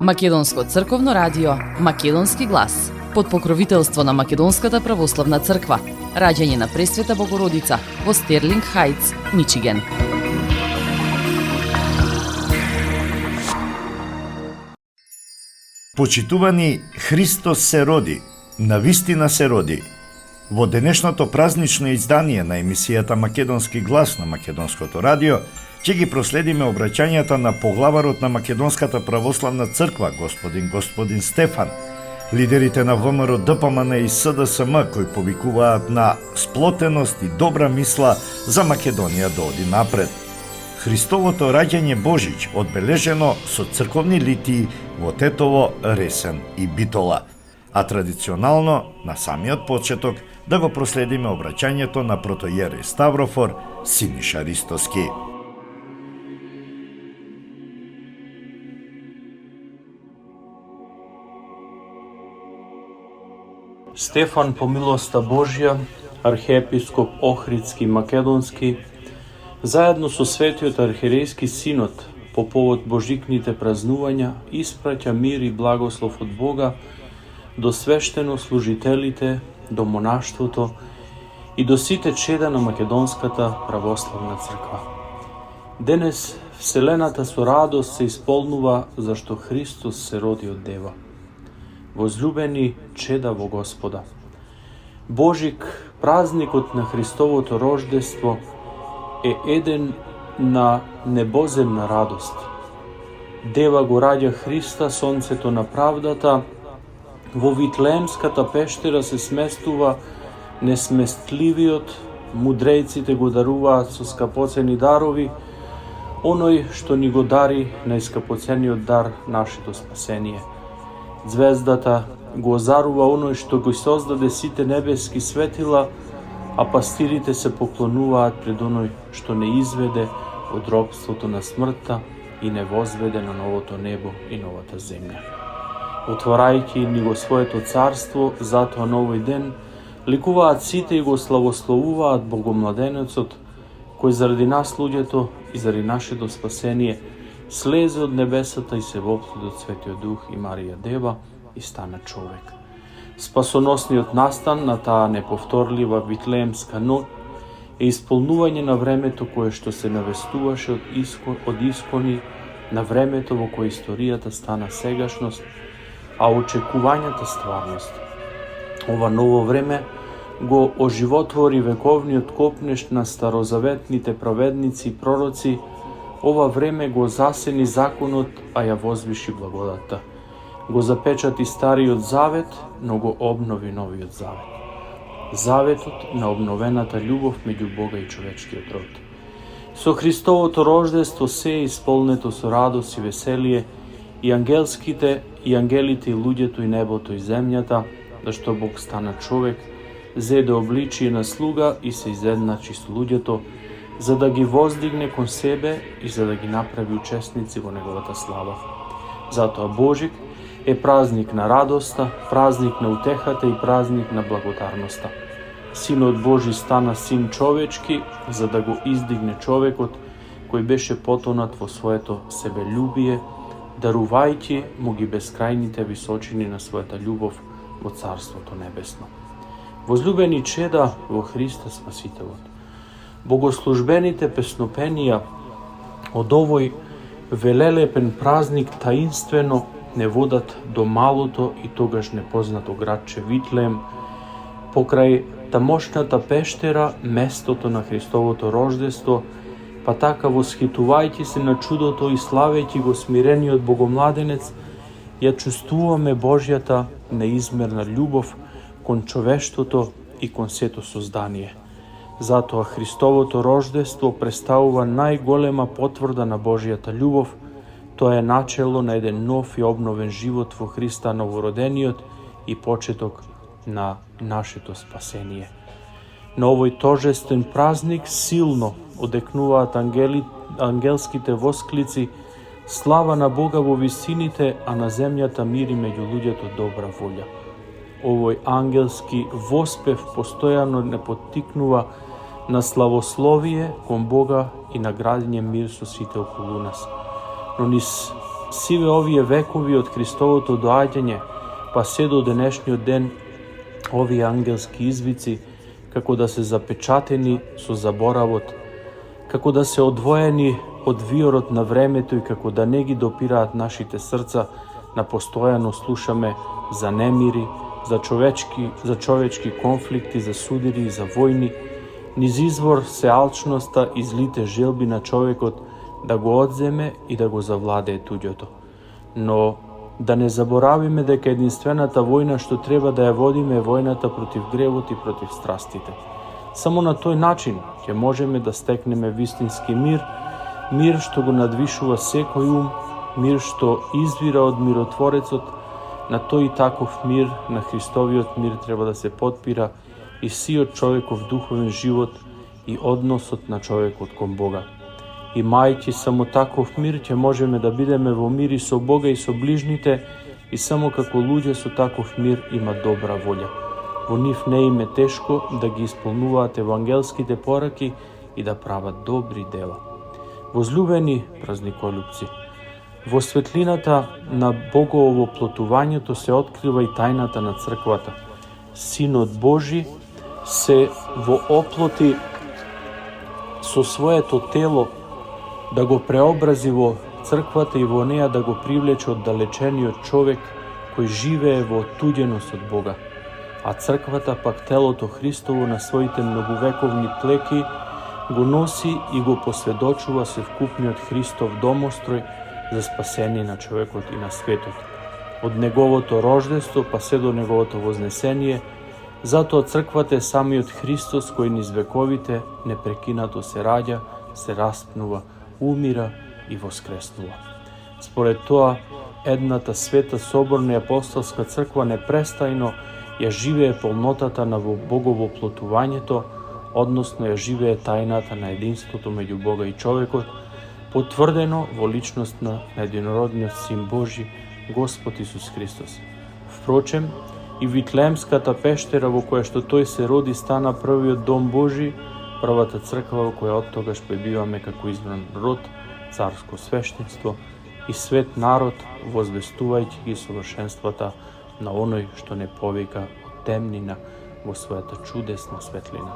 Македонско црковно радио, Македонски глас, под покровителство на Македонската православна црква, раѓање на Пресвета Богородица во Стерлинг Хајтс, Мичиген. Почитувани, Христос се роди, навистина се роди. Во денешното празнично издание на емисијата Македонски глас на Македонското радио ќе ги проследиме обраќањата на поглаварот на Македонската православна црква, господин Стефан, лидерите на ВМРО, ДПМН и СДСМ кои повикуваат на сплотеност и добра мисла за Македонија да оди напред. Христовото раѓање Божич одбележено со црковни литии во Тетово, Ресен и Битола, а традиционално на самиот почеток да го проследиме обраќањето на протоиерей Ставрофор Симиша Ристоски. Стефан по милоста Божја, архиепископ Охридски Македонски, заедно со Светиот архиерејски синод по повод божикните празнувања испраќа мир и благослов од Бога до свештенослужителите, до монаштвото и до сите чеда на Македонската православна црква. Денес вселената со радост се исполнува зашто Христос се роди од дева. Возлюбени чеда во Господа. Божик, празникот на Христовото рождество е еден на небоземна радост. Дева го раѓа Христа, сонцето на правдата, во Витлеемската пештера се сместува несместливиот, мудрејците го даруваат со скапоцени дарови, оној што ни го дари најскапоцениот дар, нашето спасение. Звездата го озарува оној што го создаде сите небески светила, а пастирите се поклонуваат пред оној што не изведе од робството на смртта и не возведе на новото небо и новата земја. Отворајќи ни го своето царство, затоа на овој ден ликуваат сите и го славословуваат Богомладенецот, кој заради нас луѓето и заради нашето спасение слезе од небесата и се воплоди од Светиот Дух и Марија Дева и стана човек. Спасоносниот настан на таа неповторлива Витлеемска ноќ е исполнување на времето кое што се навестуваше од искони, на времето во кое историјата стана сегашност, а очекувањата стварност. Ова ново време го оживотвори вековниот копнеш на старозаветните праведници и пророци. Ова време го засени законот, а ја возвиши благодата. Го запечати Стариот Завет, но го обнови Новиот Завет. Заветот на обновената љубов меѓу Бога и човечкиот род. Со Христовото рождество се е исполнето со радост и веселие и ангелите и луѓето и небото и земјата, зашто Бог стана човек, зеде обличие на слуга и се изедначи со луѓето, за да ги воздигне кон себе и за да ги направи учесници во неговата слава. Затоа Божик е празник на радоста, празник на утехата и празник на благодарноста. Синот Божи стана син човечки, за да го издигне човекот, кој беше потонат во своето себелюбие, дарувајќи му ги бескрајните височини на својата љубов во Царството Небесно. Возлюбени чеда во Христа Спасителот, богослужбените песнопенија од овој велелепен празник таинствено не водат до малото и тогаш непознато градче Витлеем, покрај тамошната пештера, местото на Христовото рождество, па така восхитувајќи се на чудото и славејќи го смирениот Богомладенец, ја чувствуваме Божјата неизмерна љубов кон човештвото и кон сето создание. Затоа Христовото рождество представува најголема потврда на Божјата љубов. Тоа е начело на еден нов и обновен живот во Христа новородениот и почеток на нашето спасение. На овој торжествен празник силно одекнуваат ангелските восклици: слава на Бога во висините, а на земјата мир и меѓу луѓето добра волја. Овој ангелски воспев постојано не поттикнува на славословие кон Бога и на градење мир со сите околу нас. Но низ сиве овие векови од Христовото доаѓање, па се до денешниот ден, овие ангелски извици, како да се запечатени со заборавот, како да се одвоени од виорот на времето и како да не ги допираат нашите срца, на постојано слушаме за немири, за човечки конфликти, за судири и за војни. Низ извор се алчноста и злите желби на човекот да го одземе и да го завладее туѓото. Но да не заборавиме дека единствената војна што треба да ја водиме е војната против гревот и против страстите. Само на тој начин ќе можеме да стекнеме вистински мир, мир што го надвишува секој ум, мир што извира од миротворецот. На тој таков мир, на Христовиот мир треба да се потпира и сиот човеков духовен живот и односот на човекот кон Бога. Имајќи само таков мир, ќе можеме да бидеме во мир и со Бога и со ближните, и само како луѓе со таков мир има добра волја. Во нив не им е тешко да ги исполнуваат евангелските пораки и да прават добри дела. Возлюбени празниколюбци, во светлината на Богово плотувањето се открива и тајната на црквата. Синот Божи се во оплоти со своето тело да го преобрази во црквата и во неја да го привлече оддалечениот човек кој живее во оттуѓеност од Бога. А црквата пак телото Христово на своите многовековни плеки го носи и го посведочува се вкупниот Христов домострој за спасение на човекот и на светот. Од неговото рождество па се до неговото вознесение, затоа црквата е самиот Христос кој низ вековите непрекинато се раѓа, се распнува, умира и воскреснува. Според тоа, едната света соборна и апостолска црква непрестајно ја живее полнотата на Богово плотувањето, односно ја живее тајната на единството меѓу Бога и човекот, потврдено во личност на единородниот Син Божи, Господ Исус Христос. Впрочем, и Витлеемската пештера во која што тој се роди стана првиот дом Божи, првата црква во која оттогаш пребиваме како избран род, царско свештенство и свет народ, возвестувајќи ги совршенствата на оној што не повика од темнина во својата чудесна светлина.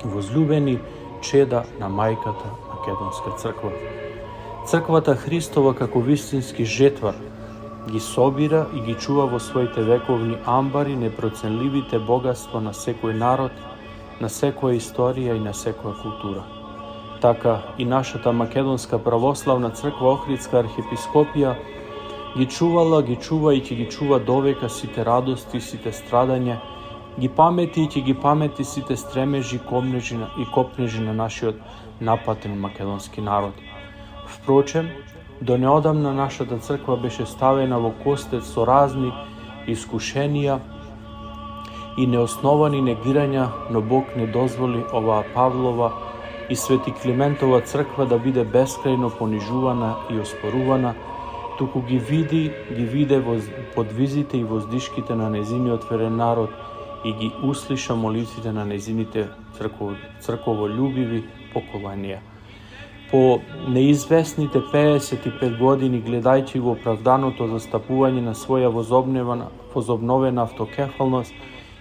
Возлюбени чеда на мајката Македонска црква. Црквата Христова како вистински жетвар ги собира и ги чува во своите вековни амбари непроценливите богатства на секој народ, на секоја историја и на секоја култура. Така и нашата Македонска православна црква Охридска архиепископија ги чува и ќе ги чува довека сите радости, сите страдања, ги памети и ќе ги памети сите стремежи и копнежи на нашиот напатен македонски народ. Впрочем, до неодамна нашата црква беше ставена во костет со разни искушенија и неосновани негирања, но Бог не дозволи оваа Павлова и Свети Климентова црква да биде бескрајно понижувана и оспорувана, туку ги виде подвизите и воздишките на незиниот верен народ и ги услиша молитвите на незините црковолюбиви поколанија. По неизвестните 55 години, гледајќи го оправданото застапување на своја возобновена автокефалност,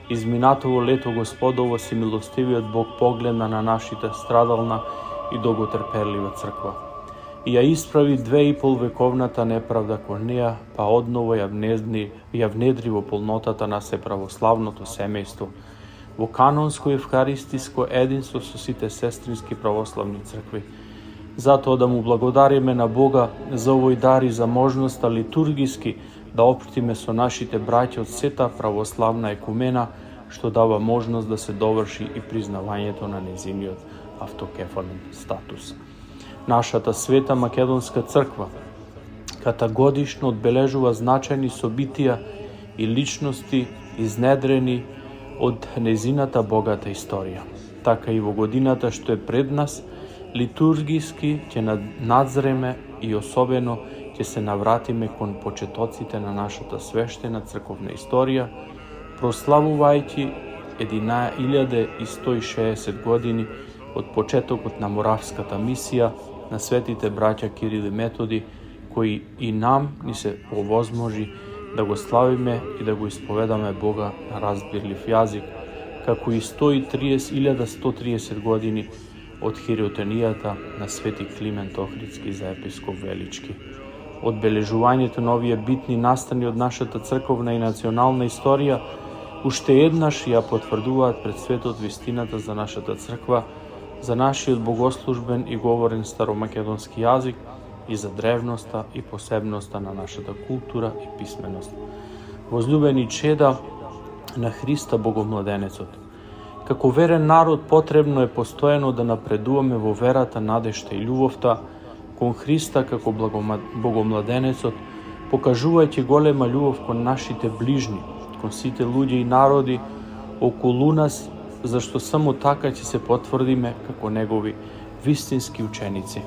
изминатово лето Господово си милостивиот Бог погледна на нашите страдална и долготрпелива црква. И ја исправи 2,5 вековната неправда кон неја, па одново ја внедри во полнотата на православното семејство, во канонско и евхаристиско единство со сите сестрински православни цркви. Затоа да му благодариме на Бога за овој дар и за можноста литургиски да оптиме со нашите браќа од сета православна екумена, што дава можност да се доврши и признавањето на незиниот автокефален статус. Нашата света Македонска црква катагодишно одбележува значајни собитија и личности изнедрени од незината богата историја. Така и во годината што е пред нас, литургиски ќе надзреме и особено ќе се навратиме кон почетоците на нашата свештена црковна историја, прославувајќи 1160 години од почетокот на Моравската мисија на светите браќа Кирил и Методи, кои и нам ни се овозможи да го славиме и да го исповедаме Бога на разбирлив јазик, како и 1130 години од хиротенијата на Свети Климент Охридски за епископ Велички. Одбележувањето на овие битни настани од нашата црковна и национална историја уште еднаш ја потврдуваат пред светот вистината за нашата црква, за нашиот богослужбен и говорен старомакедонски јазик и за древноста и посебноста на нашата култура и писменост. Возлюбени чеда на Христа Богомладенецот, како верен народ потребно е постојано да напредуваме во верата, надежта и љубовта кон Христа како Богомладенецот, покажувајќи голема љубов кон нашите ближни, кон сите луѓе и народи околу нас, зашто само така ќе се потврдиме како негови вистински ученици.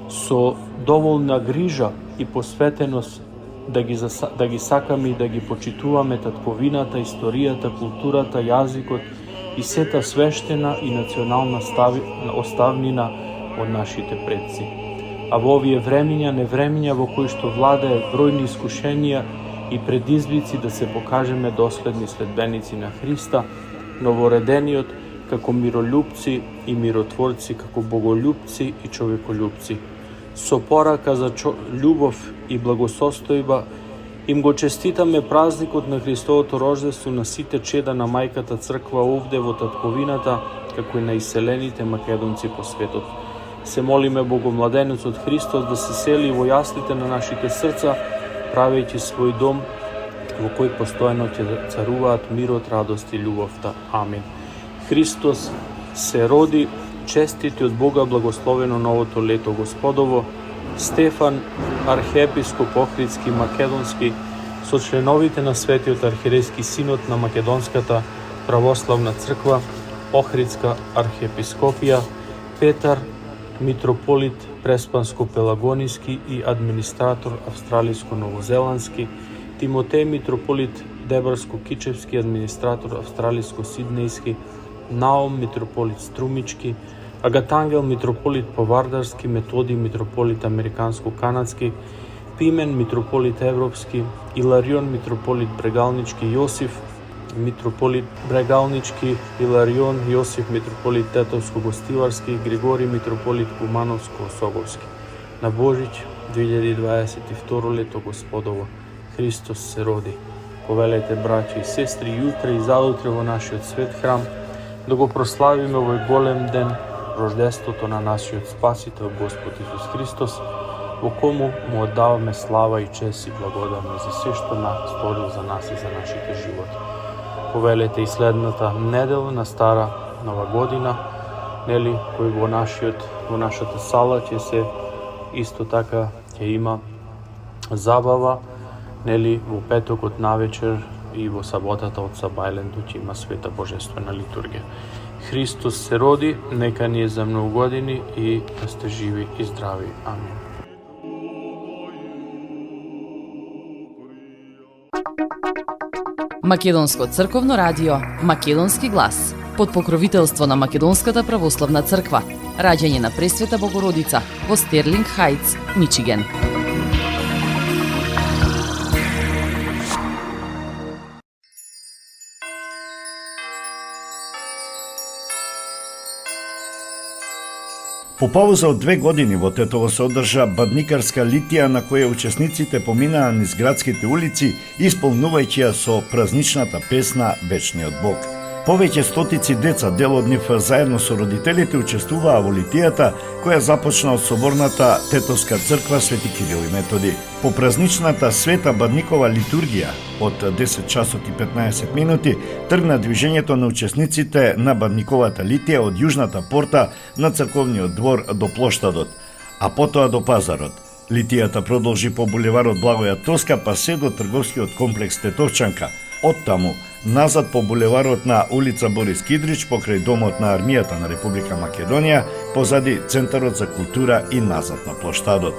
Со доволна грижа и посветеност да ги сакаме и да ги почитуваме татковината, историјата, културата, јазикот и сета свештена и национална оставнина од нашите предци. А во овие невремиња во кои што владаат бројни искушенија и предизвици да се покажеме доследни следбеници на Христа, новоредениот како миролюбци и миротворци, како боголюбци и човеколюбци. Со порака за љубов и благосостојба им го честитаме празникот на Христовото рождество на сите чеда на Мајката Црква овде во татковината, како и на иселените македонци по светот. Се молиме Богомладенецот Христос да се сели во јаслите на нашите срца, правејќи свој дом во кој постојано ќе царуваат мирот, радост и љубовта. Амин. Христос се роди, честити од Бога благословено новото лето Господово, Стефан, архиепископ Охридски Македонски, со членовите на Светиот архиерејски синод на Македонската православна црква, Охридска архиепископија, Петар, митрополит Преспанско-Пелагониски и администратор Австралиско-Новозеландски, Тимотеј митрополит Дебарско-Кичевски, администратор Австралиско-Сиднејски, Наум митрополит Струмички, Агатангел митрополит Повардарски, Методи митрополит Американско-Канадски, Пимен митрополит Европски, Иларион митрополит Брегалнички, Јосиф митрополит Брегалнички, Иларион Јосиф митрополит Тетовско-Гостиварски, Григори митрополит Кумановско-Осоговски. На Божиќ 2022 лето Господово, Христос се роди. Повелете, браќи и сестри, јутре и заутре во нашиот свет храм, да го прославиме овој голем ден, рождеството на нашиот Спасител Господ Исус Христос, во кому му оддаваме слава и чест и благодарност за се што сторил за нас и за нашите животи. Повелете и следната недела на Стара Нова година, нели, кој во нашата сала ќе се исто така ќе има забава, нели, во петокот навечер и во саботата од Сабајлендо ќе има света божествена литургија. Христос се роди, нека ни е за многу години и да сте живи и здрави. Амин. Македонско црковно радио, Македонски глас, под покровителство на Македонската православна црква, раѓање на Пресвета Богородица во Стерлинг Хајтс, Мичиген. По пауза од 2 години во Тетово се одржа бадникарска литија на која учесниците поминаа низ градските улици, исполнувајќи ја со празничната песна Вечниот Бог. Повеќе стотици деца, дел од нив заедно со родителите, учествуваа во литијата која започна од соборната Тетовска црква Свети Кирил и Методи. По празничната света бадникова литургија од 10 часот и 15 минути тргна движењето на учесниците на бадниковата литија од јужната порта на црковниот двор до плоштадот, а потоа до пазарот. Литијата продолжи по булеварот Благоја Тоска па се до трговскиот комплекс Тетовчанка. Оттаму назад по булеварот на улица Борис Кидрич покрај домот на армијата на Република Македонија, позади Центарот за култура и назад на плоштадот.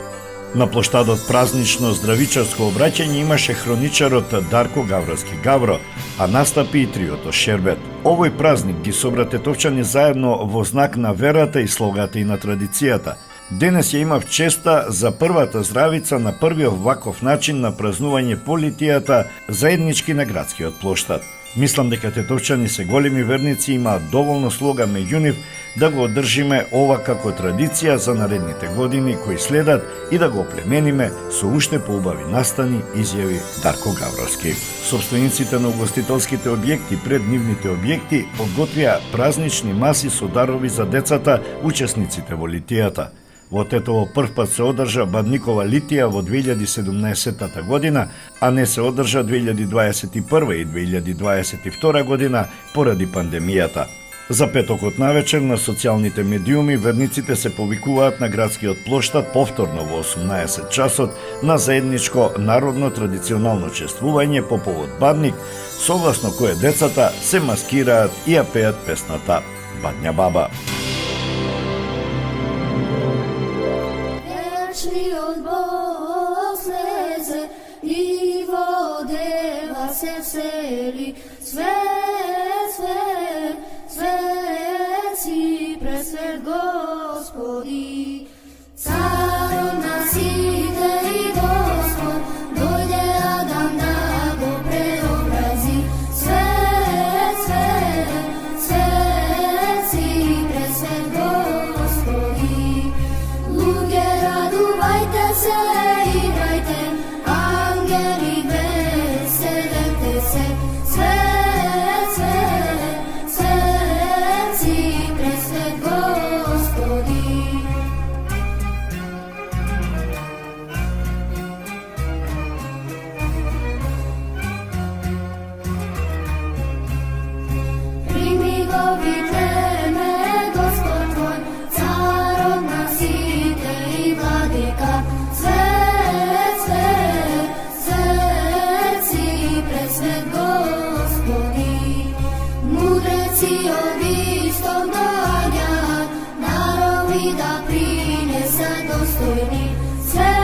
На плоштадот празнично здравичарско обраќање имаше хроничарот Дарко Гавровски Гавро, а настапи и триото Шербет. Овој празник ги собра тетовчани заедно во знак на верата и слогата и на традицијата. Денес ја имав честа за првата здравица на првиот ваков начин на празнување по литијата заеднички на градскиот плоштад. Мислам дека тетовчани се големи верници и имаат доволно слога меѓу нив да го одржиме ова како традиција за наредните години кои следат и да го оплемениме со уште поубави настани, изјави Дарко Гавровски. Собствениците на угостителските објекти пред нивните објекти подготвија празнични маси со дарови за децата, учесниците во литијата. Во Тетово првпат се одржа Бадникова литија во 2017 година, а не се одржа 2021 и 2022 година поради пандемијата. За петокот навечер на социјалните медиуми верниците се повикуваат на градскиот плоштад повторно во 18 часот на заедничко народно традиционално чествување по повод Бадник, согласно кое децата се маскираат и ја пеат песната Бадња баба. Od Bog sleze i vodeva se vseli, sveci presvet Gospodi. Carom nas ide i Gospod, dojde Adam da go preobrazi. Sveci presvet Gospodi. Luge raduvajte se, igrajte, angeli veselite se. Sveci presvet Gospodi. Primi go vitleme, Gospod tvoj, carov nas ide i vladika. Sveci presvet Gospodi. Mudreci od istog dođa, darovi da prinese dostojni. Sveci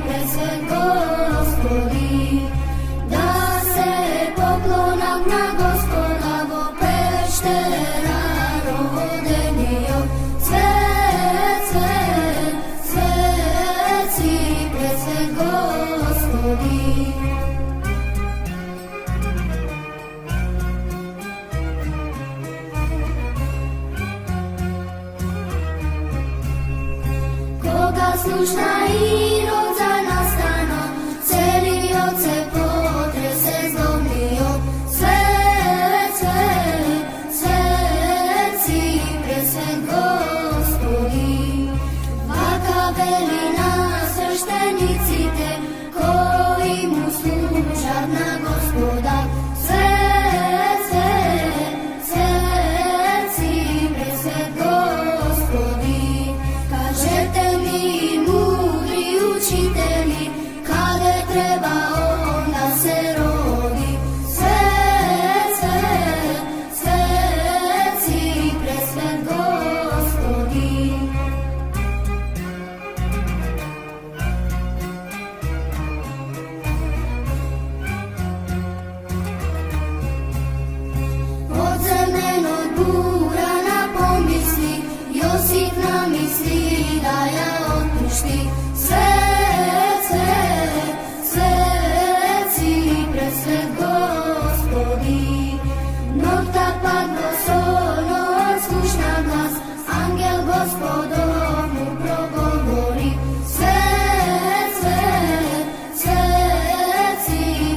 presvet Gospodi. Da se poklonam na Gospoda vo peštera rodenio. Sveci presvet Gospodi. Koga slušna irod za nastano, celiot se potrese zlomio. Sveci presvet Gospodi. Vaka velina sveštenicite, koji mu služat na Gospoda. Sveci presvet Gospodi. Kažete mi mudri učitelji, kade treba onda se rodi. Sveci presvet Gospodi. Odzemnenog bura na pomisli, Josip namisli da ja otpušti. Sveci presvet Gospodi. Nokta padlo solno, slušna glas, angel Gospodov mu progovori. Sveci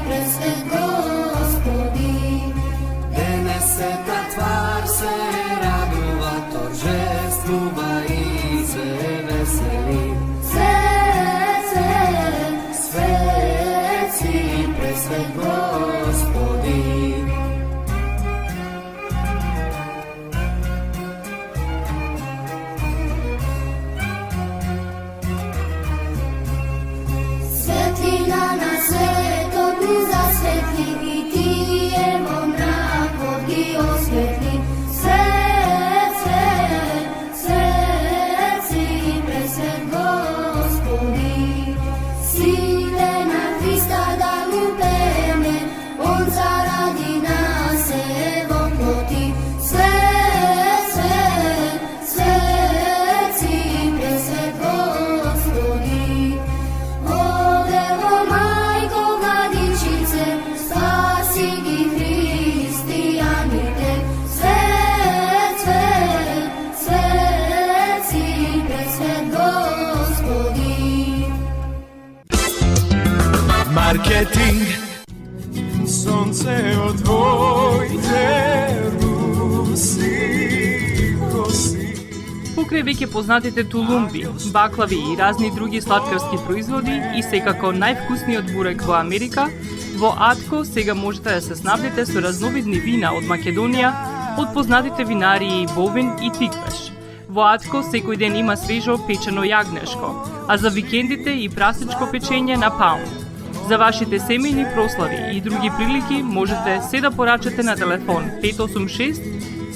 presvet Gospodi. Денесета твар се радува, торжествува и се весели. Свеци пресвет Господи. Svetlina na svetog mu zasvetli i ti je vo mrak i osvetli. Sveci presvet Gospodi. Sile na Hrista da mu peme, on zaradi nas se voploti. Sveci presvet Gospodin. Marketing. Сонце од твоите руси коси. Покрај веќе познатите тулумби, баклави и разни други сладкарски производи и секако највкусниот бурек во Америка, во Атко сега можете да се снабдите со разновидни вина од Македонија, од познатите винарии Бовин и Тиквеш. Во Атко секој ден има свежо печено јагнешко, а за викендите и прасечко печење на паунд. За вашите семејни прослави и други прилики можете се да порачате на телефон 586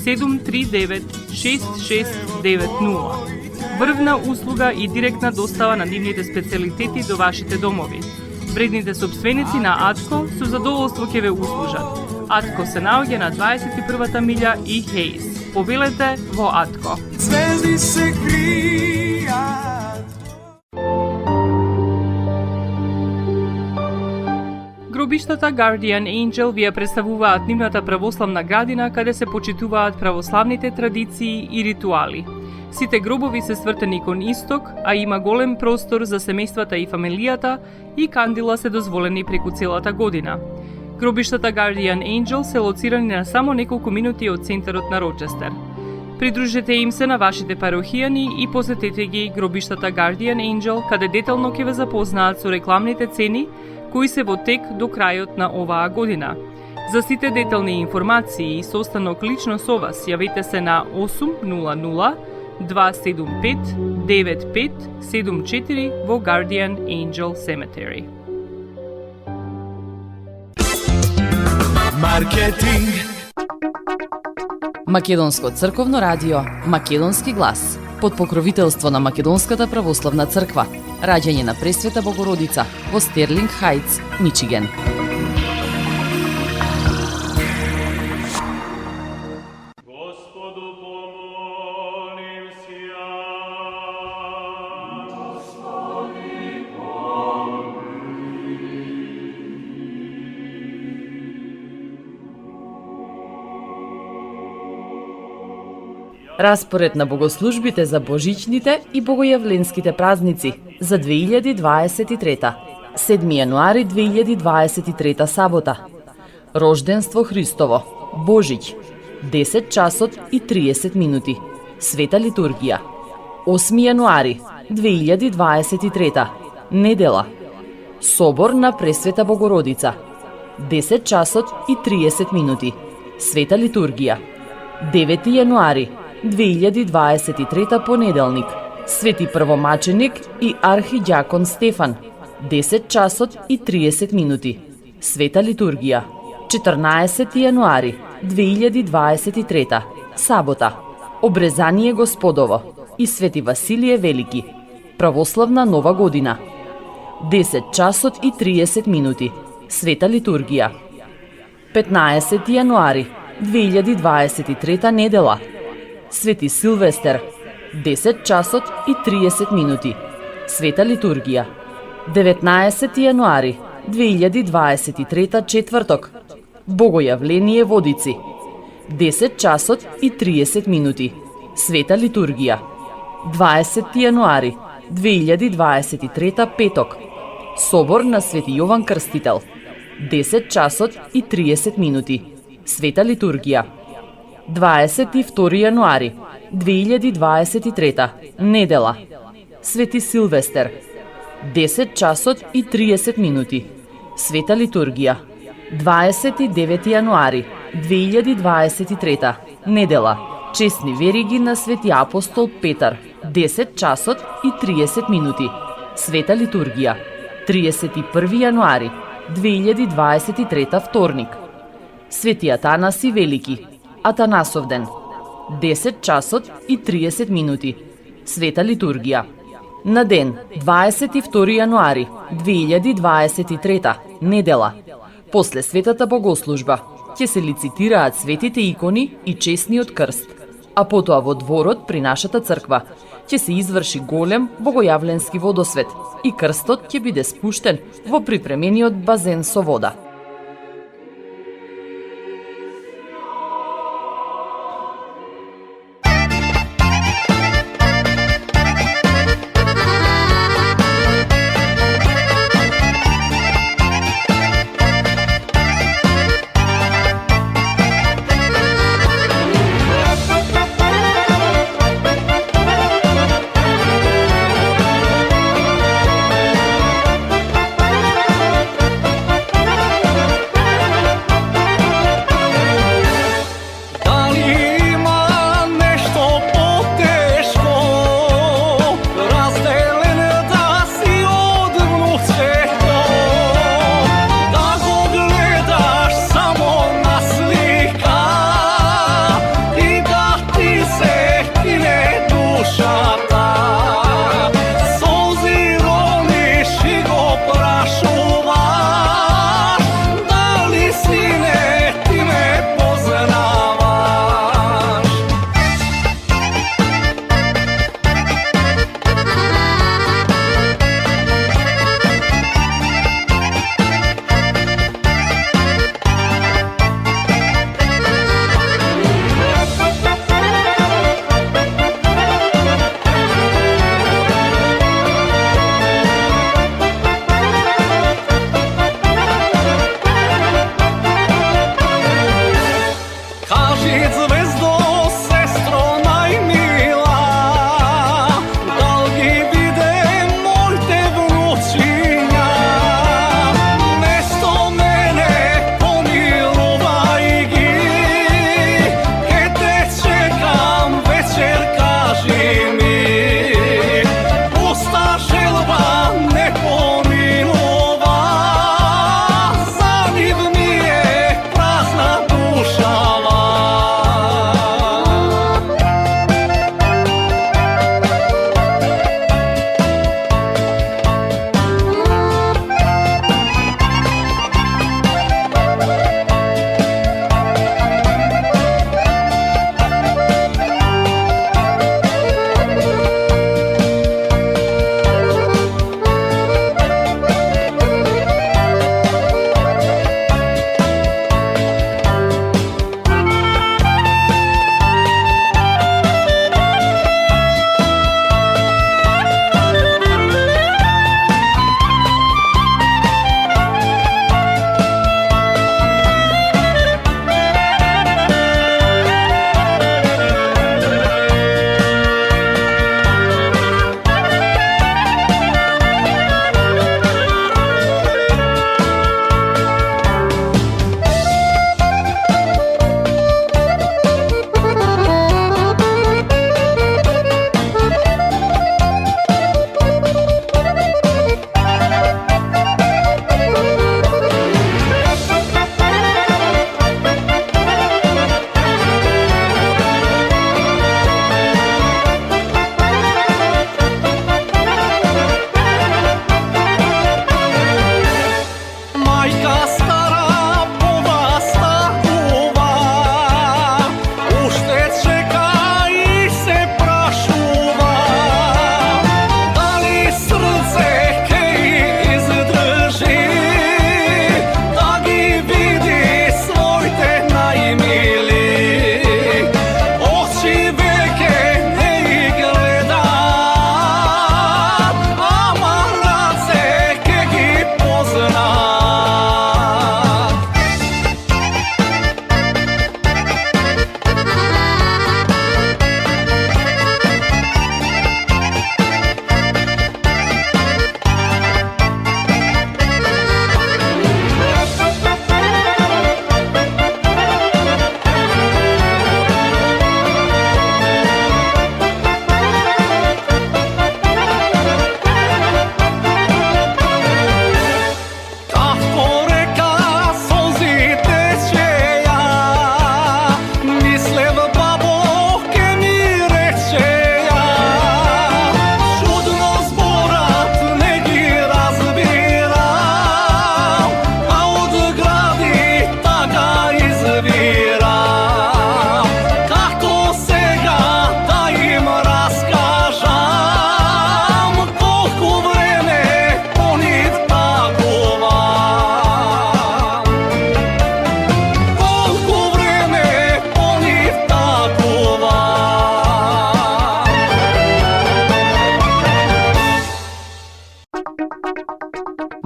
739 6690. Врвна услуга и директна достава на нивните специјалитети до вашите домови. Вредните собственици на Атко со задоволство ќе ве услужат. Атко се наоѓа на 21-та милја и Хейс. Повелете во Атко. Звезди се кријат. Гробиштата Guardian Angel ви ја представуваат нивната православна градина каде се почитуваат православните традиции и ритуали. Сите гробови се свртени кон исток, а има голем простор за семејствата и фамилијата и кандила се дозволени преку целата година. Гробиштата Guardian Angel се лоцирани на само неколку минути од центарот на Рочестер. Придружете им се на вашите парохијани и посетете ги гробиштата Guardian Angel, каде детално ќе ве запознаат со рекламните цени кои се во тек до крајот на оваа година. За сите детални информации и состанок лично со вас, јавете се на 800 275 9574 во Guardian Angel Cemetery. Маркетинг. Македонско црковно радио Македонски глас под покровителство на Македонската православна црква. Раѓање на Пресвета Богородица во Стерлинг Хајтс, Мичиген. Господу помолим сја. Господи Распоред на богослужбите за божичните и богојавленските празници за 2023. 7 јануари 2023 сабота. Рожденство Христово. Божиќ. 10 часот и 30 минути. Света литургија. 8 јануари 2023. Недела. Собор на Пресвета Богородица. 10 часот и 30 минути. Света литургија. 9 јануари 2023 понеделник. Свети првомаченик и архиѓакон Стефан. 10 часот и 30 минути. Света литургија. 14 јануари 2023 сабота. Обрезание Господово и Свети Василие Велики. Православна нова година. 10 часот и 30 минути. Света литургија. 15 јануари 2023 недела. Свети Силвестер. 10 часот и 30 минути. Света литургија. 19 јануари 2023 четврток. Богојавление Водици. 10 часот и 30 минути. Света литургија. 20 јануари 2023 петок. Собор на Свети Јован Крстител. 10 часот и 30 минути. Света литургија. 22 јануари 2023 недела. Свети Силвестер. 10 часот и 30 минути. Света литургија. 29 јануари 2023 недела. Честни вериги на Свети апостол Петар. 10 часот и 30 минути. Света литургија. 31 јануари 2023 вторник. Свети Атанаси Велики. Атанасов ден. 10 часот и 30 минути. Света литургија. На ден 22 јануари 2023 недела. После светата богослужба ќе се лицитираат светите икони и честниот крст, а потоа во дворот при нашата црква ќе се изврши голем богојавленски водосвет и крстот ќе биде спуштен во припремениот базен со вода.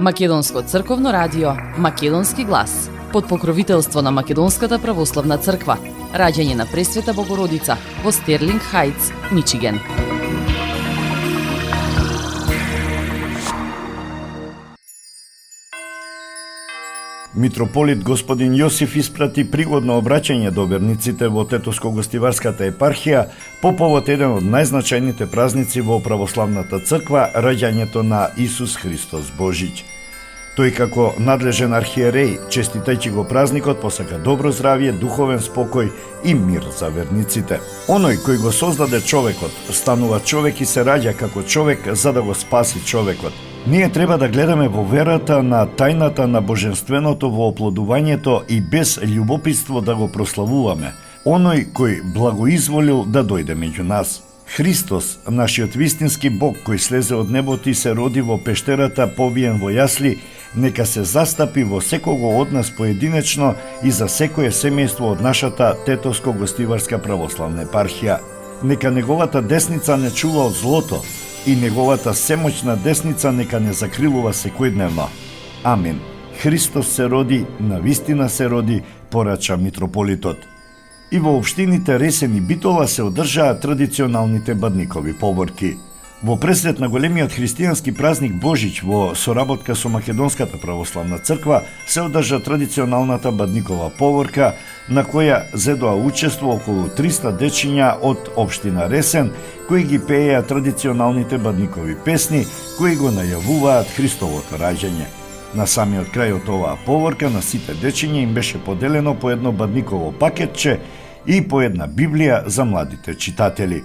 Македонско црковно радио Македонски глас под покровителство на Македонската православна црква. Раѓање на Пресвета Богородица во Стерлинг Хајтс, Мичиген. Митрополит господин Јосиф испрати пригодно обраќање до верниците во Тетовско-гостиварската епархија по повод еден од најзначајните празници во православната црква, раѓањето на Исус Христос Божиќ. Тој како надлежен архиереј, честитајќи го празникот, посака добро здравје, духовен спокој и мир за верниците. Оној кој го создаде човекот, станува човек и се раѓа како човек за да го спаси човекот. Ние треба да гледаме во верата на тајната на божественото во оплодувањето и без љубопитство да го прославуваме. Оној кој благоизволил да дојде меѓу нас. Христос, нашиот вистински Бог кој слезе од небото и се роди во пештерата повиен во јасли, нека се застапи во секого од нас поединечно и за секое семејство од нашата Тетовско-гостиварска православна епархија. Нека неговата десница не чува од злото и неговата семоќна десница нека не закрилува секојдневно. Амин. Христос се роди, навистина се роди, порача митрополитот. И во општините Ресен и Битола се одржаа традиционалните бадникови поборки. Во пресред на големиот христијански празник Божиќ во соработка со Македонската православна црква се одржа традиционалната бадникова поборка, на која зедоа учество околу 300 дечиња од општина Ресен, кои ги пееа традиционалните бадникови песни, кои го најавуваат Христовото раѓање. На самиот крај од оваа поборка на сите дечиња им беше поделено по едно бадниково пакетче и по една Библија за младите читатели.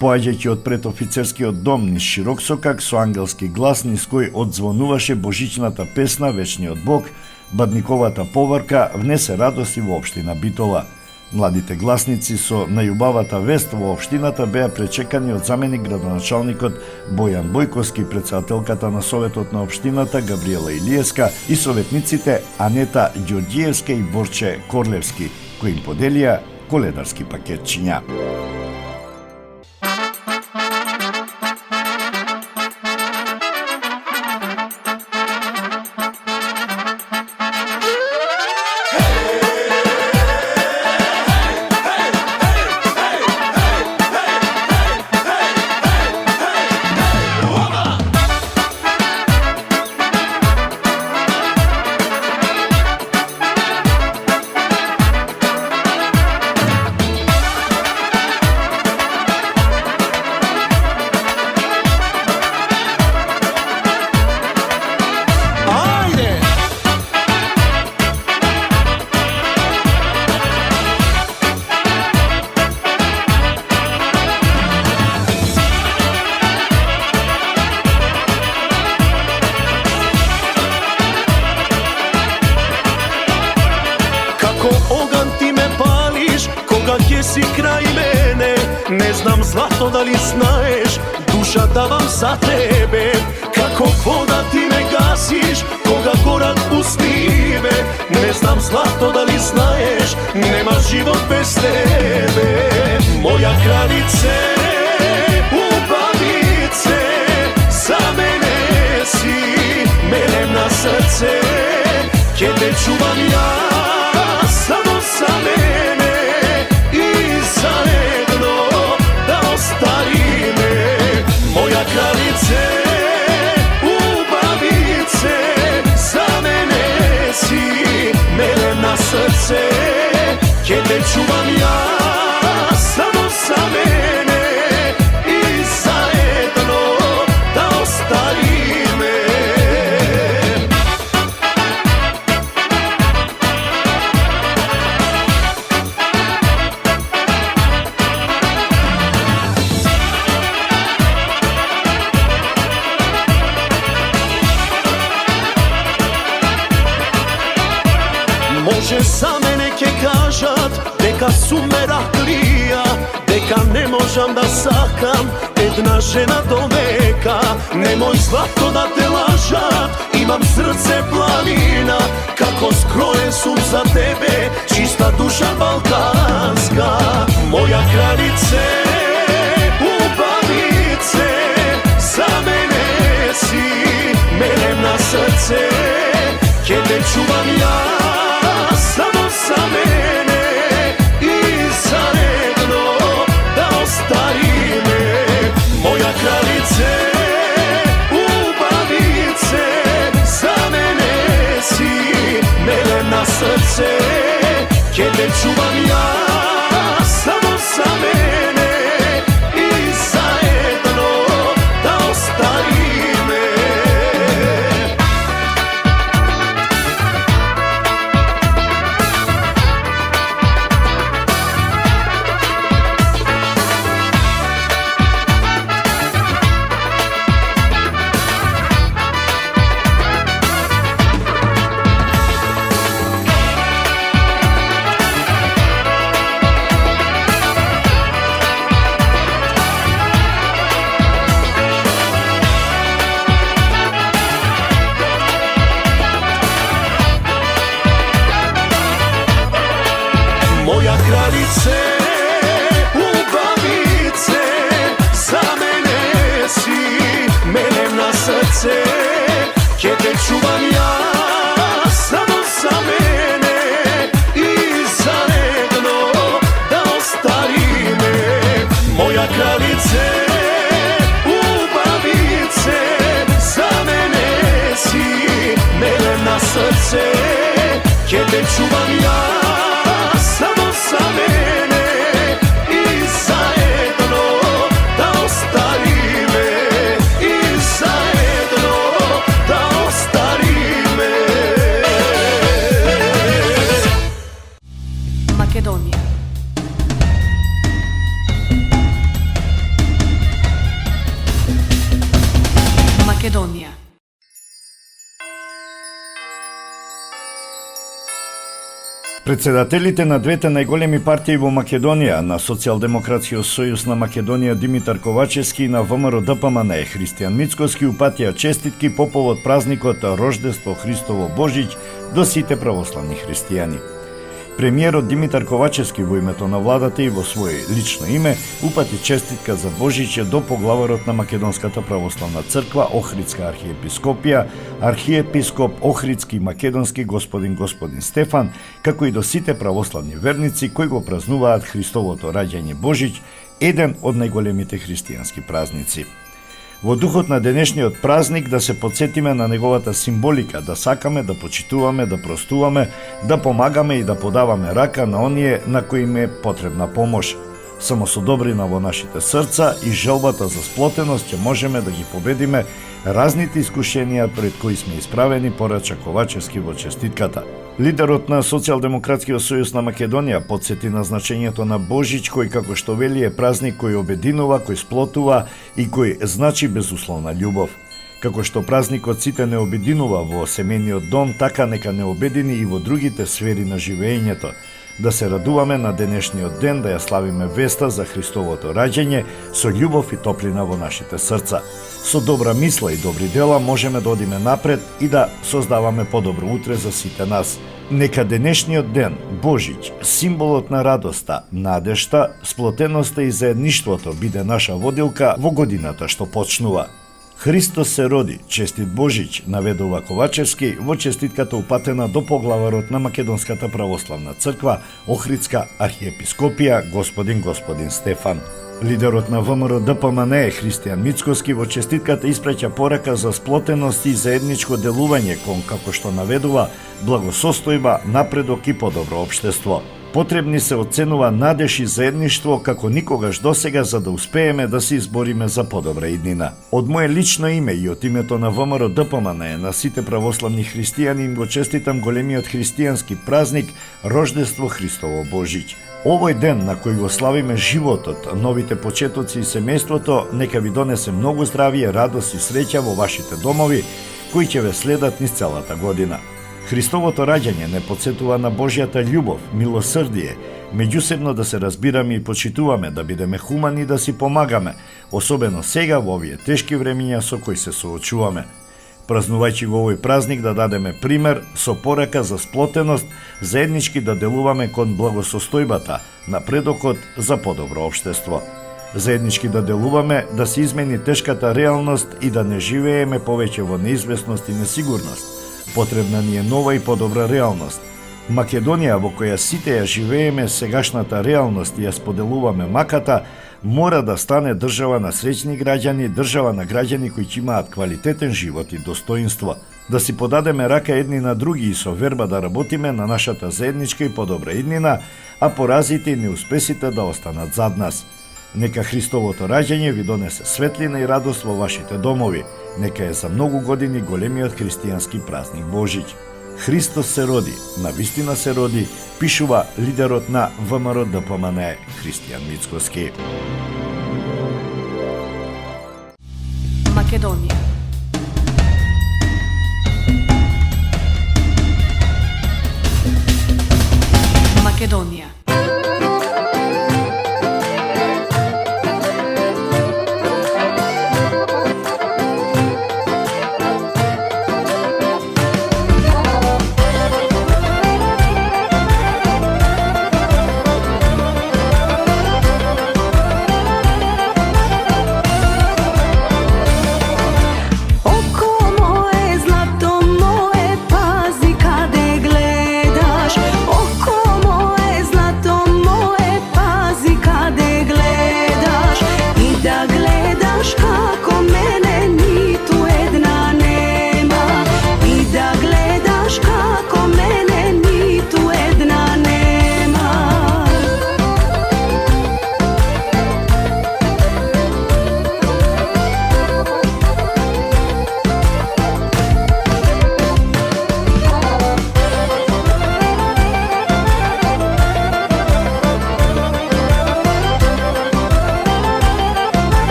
Поаѓајќи од предофицерскиот дом низ широк сокак со ангелски глас низ кој одзвонуваше божичната песна Вечниот Бог, бадниковата поборка внесе радост и во општина Битола. Младите гласници со најубавата вест во општината беа пречекани од заменик градоначалникот Бојан Бојковски, председателката на советот на општината Габриела Илиевска и советниците Анета Ѓорѓиевска и Борче Корлевски, кои им поделија коледарски пакетчиња. си крај мене, не знам злато дали знаеш, душа давам за тебе, како вода ти ме гасиш, кога горат пусти ме, не знам злато дали знаеш, нема живот без тебе, моја кралице, убавице, за мене си, мелем на срце, ќе те чувам ја, само за мене, заедно да остариме, моја кралице, убавице, за мене си, мелем на срце, ќе те чувам ја, само за мене и заедно да остариме. Може за мене ќе кажат дека сум мераклија, дека не можам да сакам една жена до века. Немој злато да те лажат, имам срце планина, како скроен сум за тебе, чиста душа балканска. Моја кралице, убавице, за мене си, мелем на срце, Ке те чувам ја само за мене и заедно да остариме. Моја кралице, убавице, за мене си мелена срце. Ке те чувам ја само за мене и заедно да остариме. Моја кралице, убавице, за мене си мелена срце. Ке те чувам ја само за мене и заедно да остариме. Моја кралице, убавице, за мене си мелена срце. Ке те чувам ја само за мене и заедно да остариме, и заедно да остариме. Македонија. Македонија. Председателите на двете најголеми партии во Македонија, на Социјалдемократскиот сојуз на Македонија Димитар Ковачевски и на ВМРО ДПМН Христијан Мицкоски упатија честитки по повод празникот Рождество Христово Божиќ до сите православни христијани. Премиерот Димитар Ковачевски во името на владата и во свое лично име упати честитка за Божиќе до поглаварот на Македонската православна црква Охридска архиепископија, архиепископ Охридски и Македонски господин Стефан, како и до сите православни верници кои го празнуваат Христовото раѓање Божиќ, еден од најголемите христијански празници. Во духот на денешниот празник да се потсетиме на неговата символика, да сакаме, да почитуваме, да простуваме, да помагаме и да подаваме рака на оние на кои им е потребна помош. Само со добрина во нашите срца и желбата за сплотеност ќе можеме да ги победиме разните искушенија пред кои сме исправени, порача Ковачевски во честитката. Лидерот на Социјалдемократскиот сојуз на Македонија потсети на значењето на Божиќ, кој како што вели е празник кој обединува, кој сплотува и кој значи безусловна љубов. Како што празникот сите не обединува во семејниот дом, така нека не обедини и во другите сфери на живеењето. Да се радуваме на денешниот ден, да ја славиме веста за Христовото раѓање со љубов и топлина во нашите срца. Со добра мисла и добри дела можеме да одиме напред и да создаваме подобро утре за сите нас. Нека денешниот ден, Божиќ, символот на радоста, надежта, сплотеноста и заедништвото биде наша водилка во годината што почнува. Христос се роди, честит Божиќ, наведува Ковачевски во честитката упатена до поглаварот на Македонската православна црква, Охридска архиепископија, господин Стефан. Лидерот на ВМРО ДПМН Христијан Мицкоски во честитката испраќа порака за сплотеност и заедничко делување кон, како што наведува, благосостојба, напредок и подобро општество. Потребни се оценува надеж и заедништво како никогаш досега за да успееме да се избориме за подобра иднина. Од мое лично име и од името на ВМРО ДПМН на сите православни христијани им го честитам големиот христијански празник Рождество Христово Божиќ. Овој ден на кој го славиме животот, новите почетоци и семејството, нека ви донесе многу здравје, радост и среќа во вашите домови, кои ќе ве следат низ целата година. Христовото раѓање не потсетува на Божјата љубов, милосрдие, меѓусебно да се разбираме и почитуваме, да бидеме хумани и да си помагаме, особено сега во овие тешки времиња со кои се соочуваме. Празнувајќи го овој празник да дадеме пример со порака за сплотеност, заеднички да делуваме кон благосостојбата, напредокот за подобро општество. Заеднички да делуваме да се измени тешката реалност и да не живееме повеќе во неизвестност и несигурност, Потребна ни е нова и подобра реалност. Македонија, во која сите ја живееме сегашната реалност и ја споделуваме маката, мора да стане држава на среќни граѓани, држава на граѓани кои ќе имаат квалитетен живот и достоинство, да си подадеме рака едни на други и со верба да работиме на нашата заедничка и подобра иднина, а поразите и неуспесите да останат зад нас. Нека Христовото раѓање ви донесе светлина и радост во вашите домови. Нека е за многу години големиот христијански празник Божиќ. Христос се роди, навистина се роди, пишува лидерот на ВМРО ДПМН Христијан Мицкоски. Македонија. Македонија.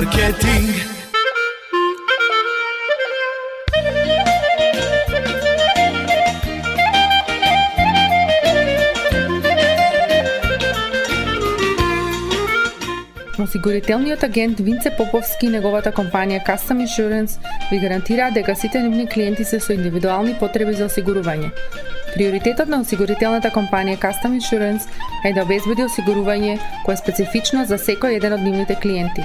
Marketing. Осигурителниот агент Винце Поповски и неговата компанија Custom Insurance ви гарантираат дека сите нивни клиенти се со индивидуални потреби за осигурување. Приоритетот на осигурителната компанија Custom Insurance е да обезбеди осигурување кое е специфично за секој еден од нивните клиенти.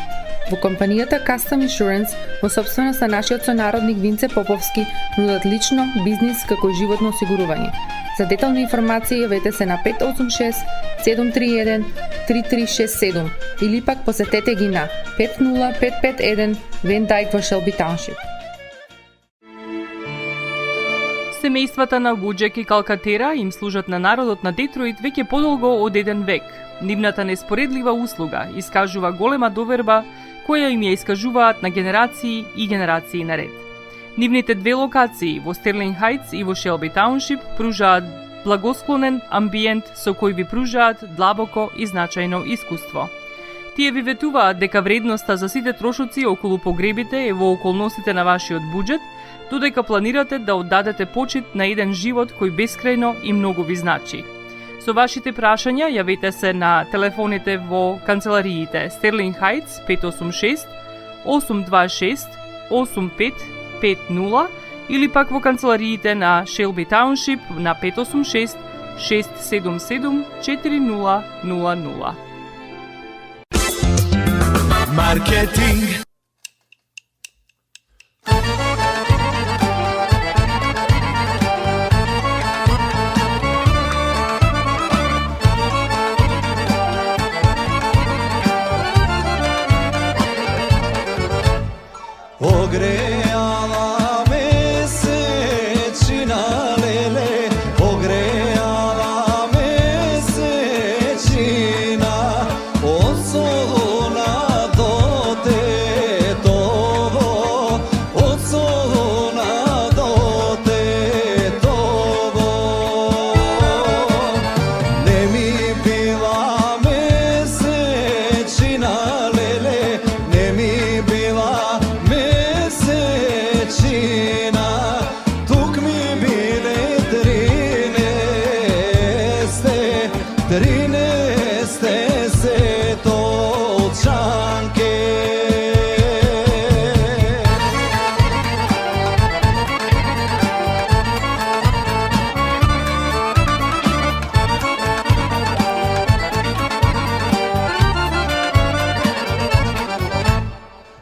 Во компанијата Custom Insurance, во собственост на нашиот сонародник Винце Поповски, нудат лично, бизнис како и животно осигурување. За детални информации јавете се на 586 731 3367 или пак посетете ги на 50551 Вен Дайк во Шелби Тауншип. Семејствата на Вуџек и Калкатера им служат на народот на Детройт веќе подолго од еден век. Нивната неспоредлива услуга искажува голема доверба која им ја искажуваат на генерации и генерации наред. Нивните две локации во Стерлинг Хајтс и во Шелби Тауншип пружаат благосклонен амбиент со кој ви пружаат длабоко и значајно искуство. Тие ви ветуваат дека вредноста за сите трошоци околу погребите е во околностите на вашиот буџет, додека планирате да оддадете почит на еден живот кој бескрајно и многу ви значи. Со вашите прашања јавете се на телефоните во канцелариите Стерлинг Хајтс 586 826 8550 или пак во канцелариите на Шелби Тауншип на 586 677 4000. Маркетинг. Ogreala mesečina lele, ogreala mesečina, od soluna do Tetovo, od soluna do Tetovo. Ne mi bila mesečina lele, ne mi bila mesečina, tuk mi bile trineste se točanke.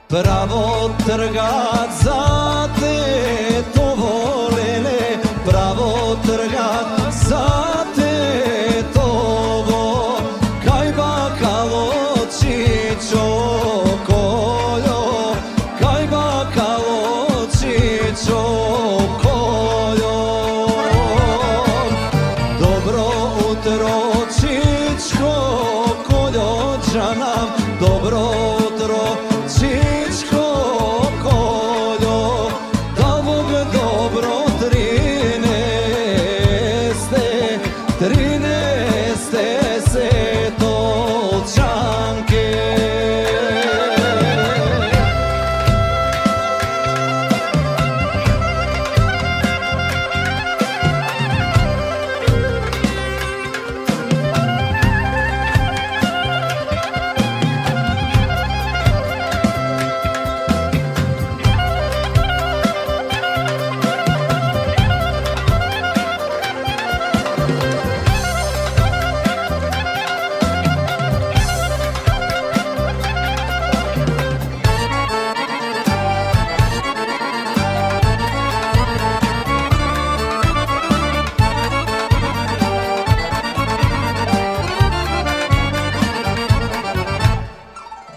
Pravo trgat za Tetovo lele, pravo trgat za Tetovo, kaj bakalo čičo koljo, kaj bakalo čičo koljo. Dobro utro čičko koljođanam, dobro utro čičko koljo, da Bog dobro trineste se točanke.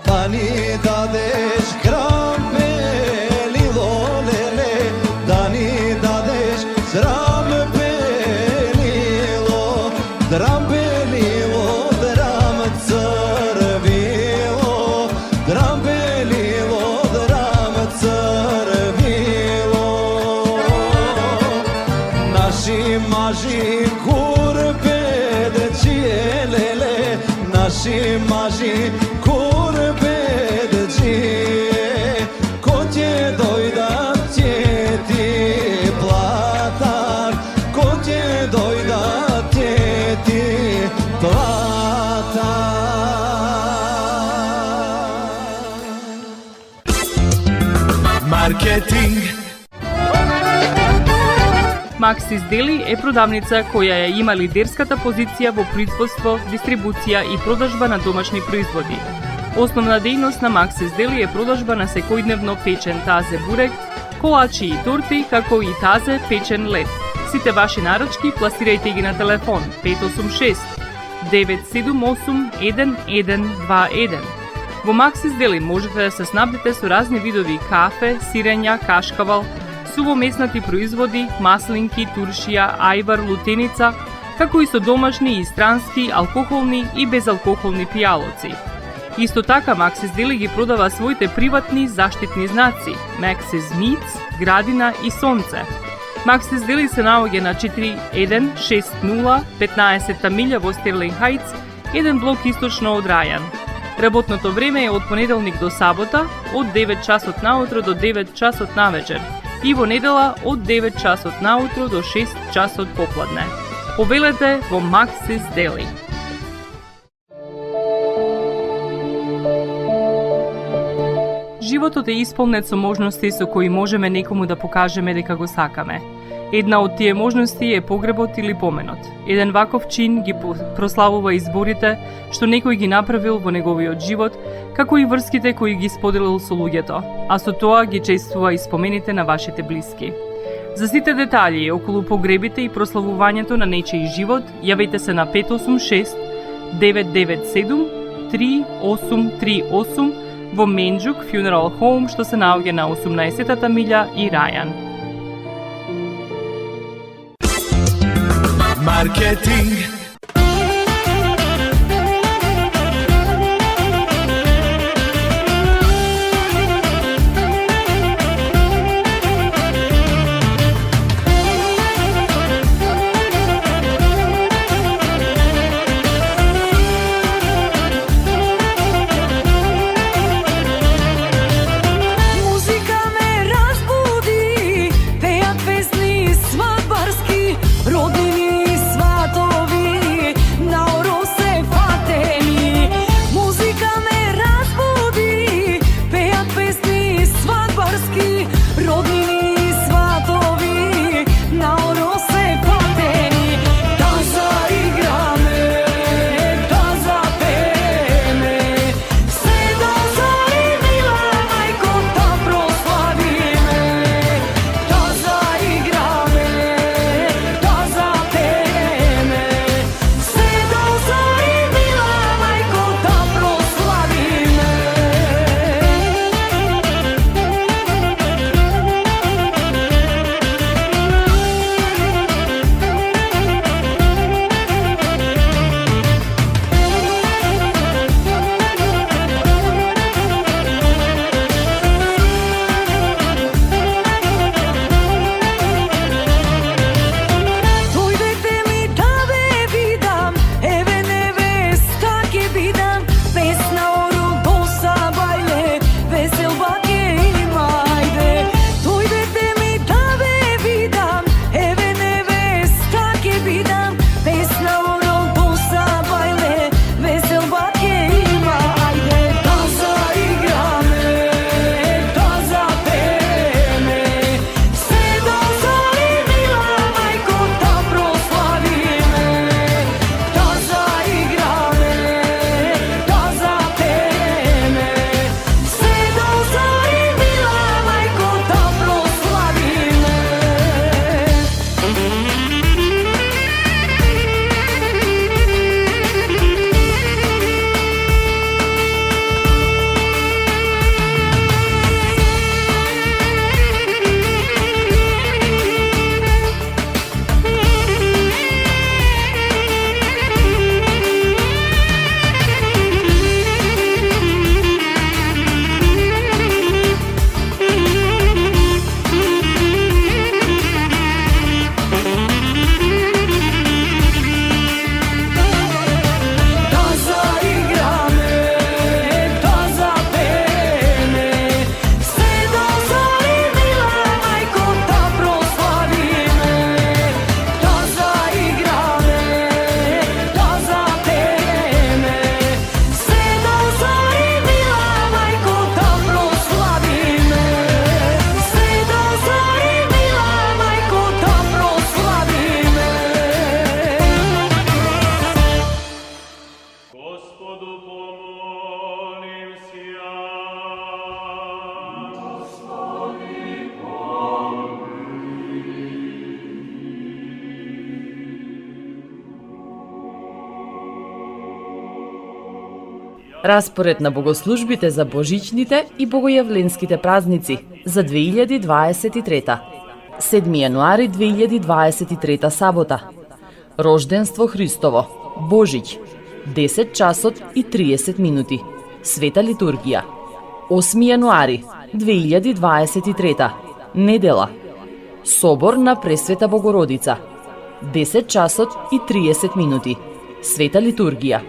Da ni dadeš gram belilo lele, da ni dadeš sram belilo, dram belilo, dram crvilo, dram belilo, dram crvilo. Naši maži kurbe čije lele, naši maži kurbe čije, ko će dojda će ti platar, ko će dojda će ti platar. Маркетинг. Максис Дели е продавница која ја има лидерската позиција во производство, дистрибуција и продажба на домашни производи. Основна дејност на Максис Дели е продажба на секојдневно печен тазе бурек, колачи и торти, како и тазе печен лед. Сите ваши нарачки пласирајте ги на телефон 586 978 1121. Во Максис Дели можете да се снабдите со разни видови кафе, сирења, кашкавал, сувомеснати производи, маслинки, туршија, ајвар, лутеница, како и со домашни и странски, алкохолни и безалкохолни пијалоци. Исто така Максис Дели ги продава своите приватни заштитни знаци Maxis Meats, Градина и Сонце. Максис Дели се наоѓа на 4160 15 милја во Стерлинг Хајтс, еден блок источно од Рајан. Работното време е од понеделник до сабота, од 9 часот наутро до 9 часот навечер и во недела од 9 часот наутро до 6 часот попладне. Повелете во Максис Дели. Животот е исполнет со можности со кои можеме некому да покажеме дека го сакаме. Една од тие можности е погребот или поменот. Еден ваков чин ги прославува изборите што некој ги направил во неговиот живот, како и врските кои ги споделил со луѓето, а со тоа ги чествува и спомените на вашите блиски. За сите детали околу погребите и прославувањето на нечиј живот, јавете се на 586 997 3838 во Менџук Funeral Home, што се наоѓа на 18-та милја и Рајан. Маркетинг. Распоред на богослужбите за божичните и богојавленските празници за 2023. 7 јануари 2023 сабота. Рожденство Христово. Божиќ. 10 часот и 30 минути. Света литургија. 8 јануари 2023. Недела. Собор на Пресвета Богородица. 10 часот и 30 минути. Света литургија.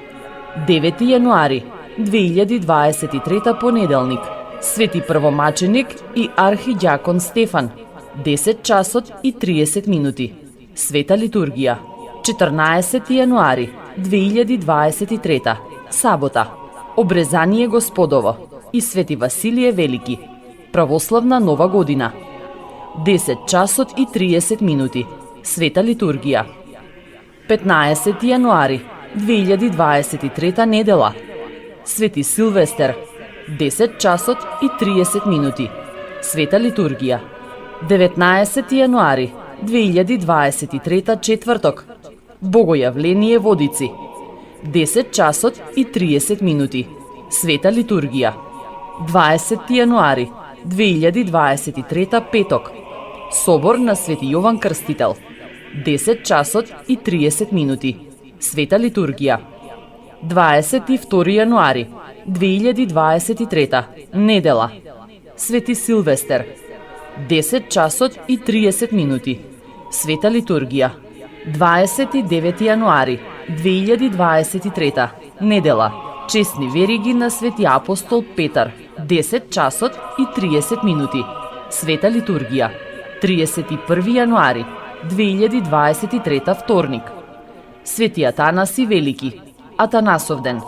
9 јануари 2023 понеделник. Свети првомаченик и архиđакон Стефан. 10 часот и 30 минути. Света литургија. 14 јануари 2023 сабота. Обрезание Господово и Свети Василие Велики. Православна нова година. 10 часот и 30 минути. Света литургија. 15 јануари 2023 недела. Свети Силвестер. 10 часот и 30 минути. Света литургија. 19 јануари 2023 четврток. Богојавление Водици. 10 часот и 30 минути. Света литургија. 20 јануари 2023 петок. Собор на Свети Јован Крстител. 10 часот и 30 минути. Света литургија. 22 јануари 2023 недела. Свети Силвестер. 10 часот и 30 минути. Света литургија. 29 јануари 2023 недела. Честни вериги на Свети апостол Петар. 10 часот и 30 минути. Света литургија. 31 јануари 2023 вторник. Свети Атанаси Велики. Атанасовден.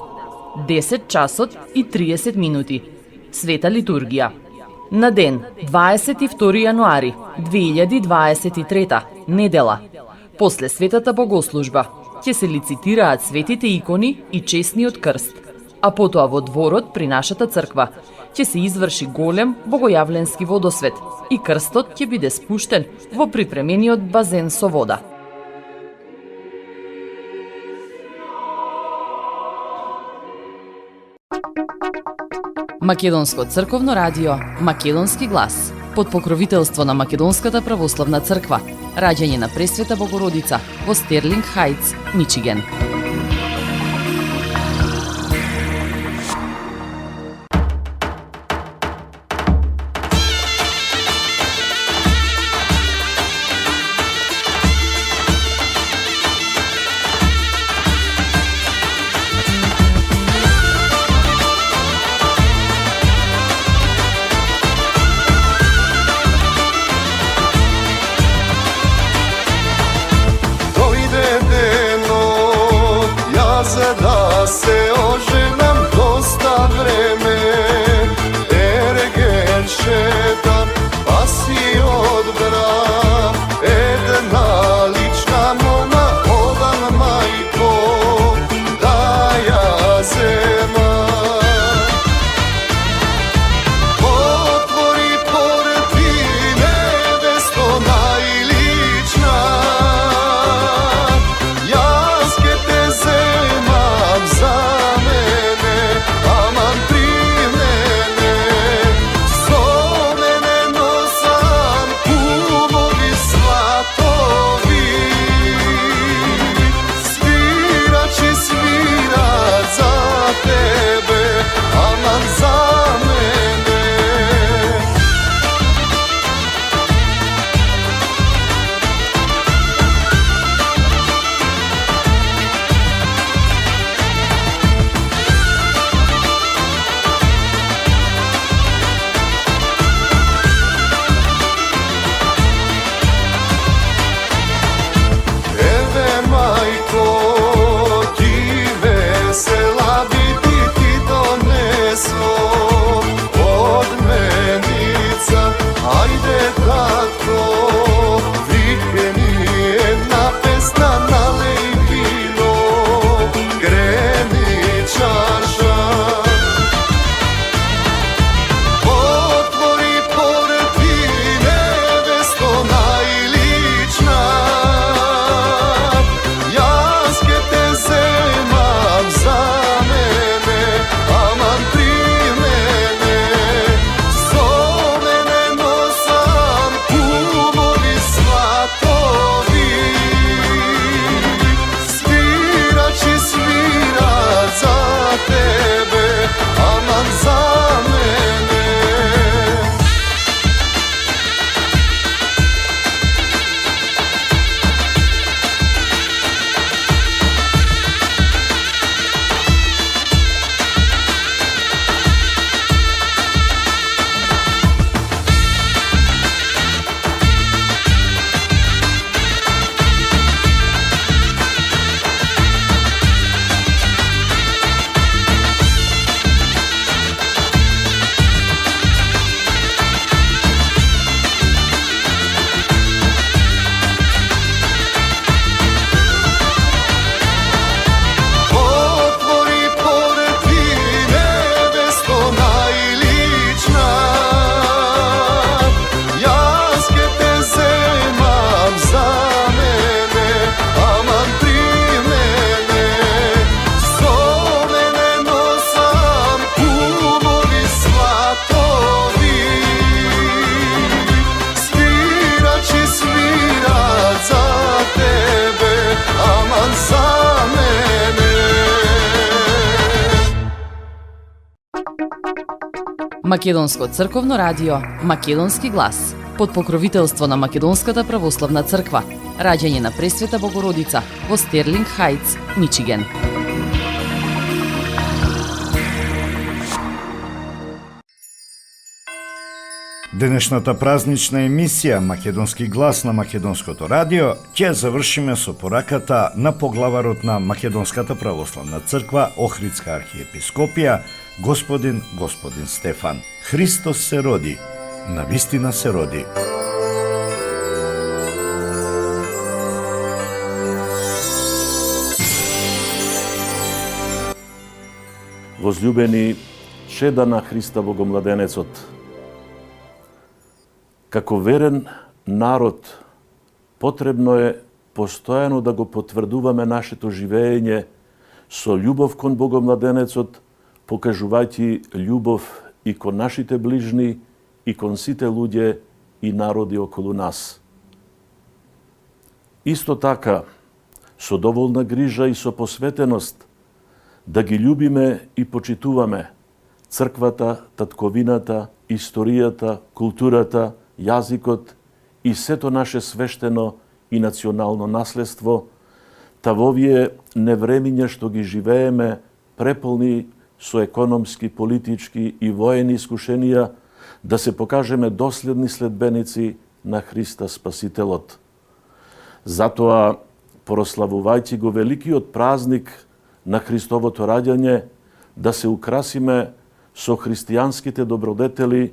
10 часот и 30 минути. Света литургија. На ден 22 јануари 2023 недела. После светата богослужба ќе се лицитираат светите икони и честниот крст, а потоа во дворот при нашата црква ќе се изврши голем богојавленски водосвет и крстот ќе биде спуштен во припремениот базен со вода. Македонско црковно радио, Македонски глас, под покровителство на Македонската православна црква, раѓање на Пресвета Богородица во Стерлинг Хајтс, Мичиген. Дојде денот Македонско црковно радио Македонски глас под покровителство на Македонската православна црква. Раѓање на Пресвета Богородица во Стерлинг Хајтс, Мичиген. Денешната празнична емисија Македонски глас на Македонското радио ќе завршиме со пораката на поглаварот на Македонската православна црква Охридска архиепископија Господин Стефан. Христос се роди, навистина се роди. Возлюбени, чеда на Христа Богомладенецот, како верен народ, потребно е постојано да го потврдуваме нашето живење со љубов кон Богомладенецот, покажувајќи љубов и кон нашите ближни, и кон сите луѓе и народи околу нас. Исто така, со доволна грижа и со посветеност, да ги љубиме и почитуваме црквата, татковината, историјата, културата, јазикот и сето наше свештено и национално наследство, та во овие невремиња што ги живееме, преполни со економски, политички и воени искушенија, да се покажеме доследни следбеници на Христа Спасителот. Затоа, прославувајќи го великиот празник на Христовото раѓање, да се украсиме со христијанските добродетели,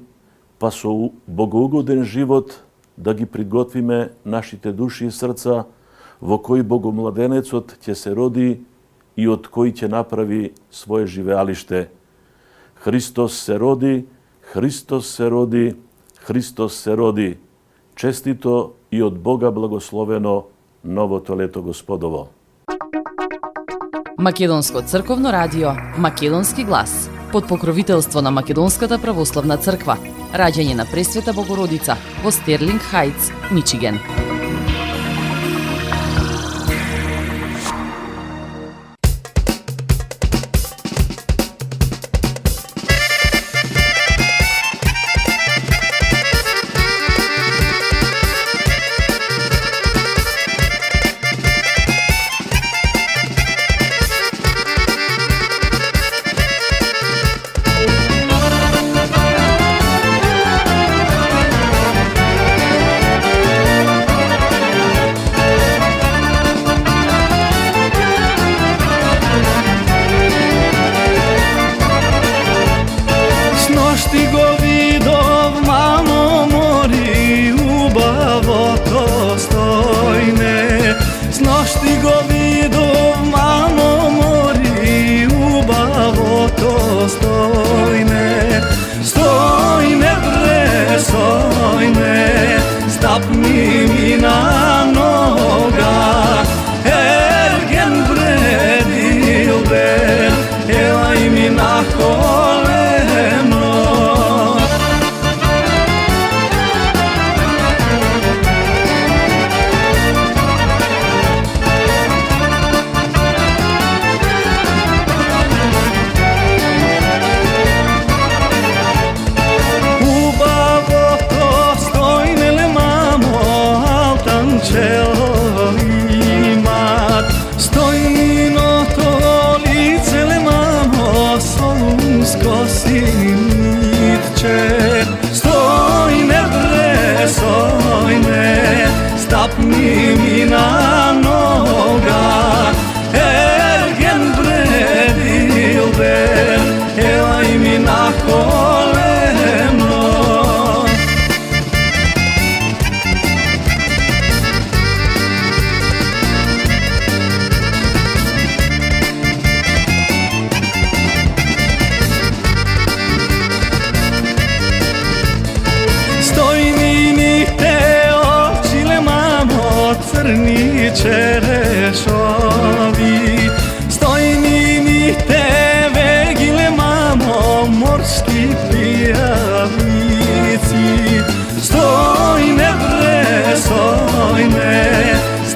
па со богоугоден живот да ги приготвиме нашите души и срца, во кој Богомладенецот ќе се роди и од кој ќе направи свое живеалиште. Христос се роди, Христос се роди, Христос се роди. Честито и од Бога благословено новото лето Господово. Македонско црковно радио Македонски глас под покровителство на Македонската православна црква. Раѓање на Пресвета Богородица во Стерлинг Хајтс, Мичиген.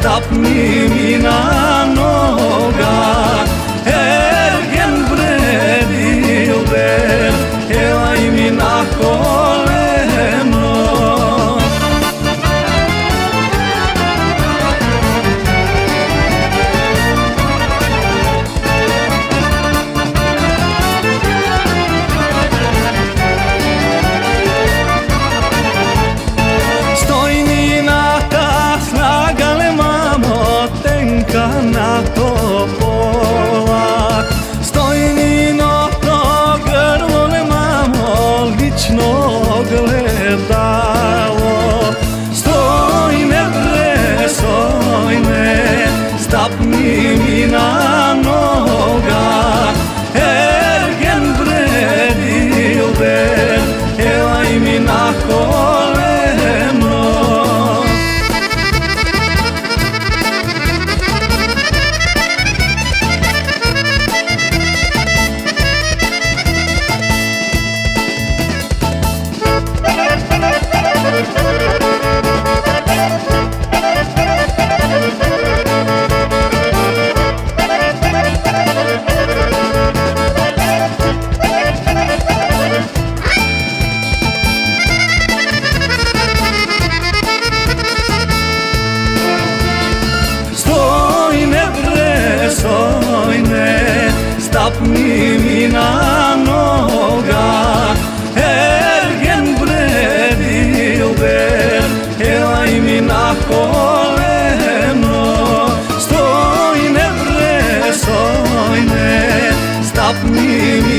Stapni mi na noga, ergen bredi uber, elaj mi na čeka na topola. Stojniното гърло немамо лично гледало. Стойне bre, стойне, stapni mi na noga. Ergen bre, dilber, elaj mi na koleno. Stapni mi na noga. Ergen bre, dilber, elaj mi na koleno. Stojne bre, stojne, stapni mi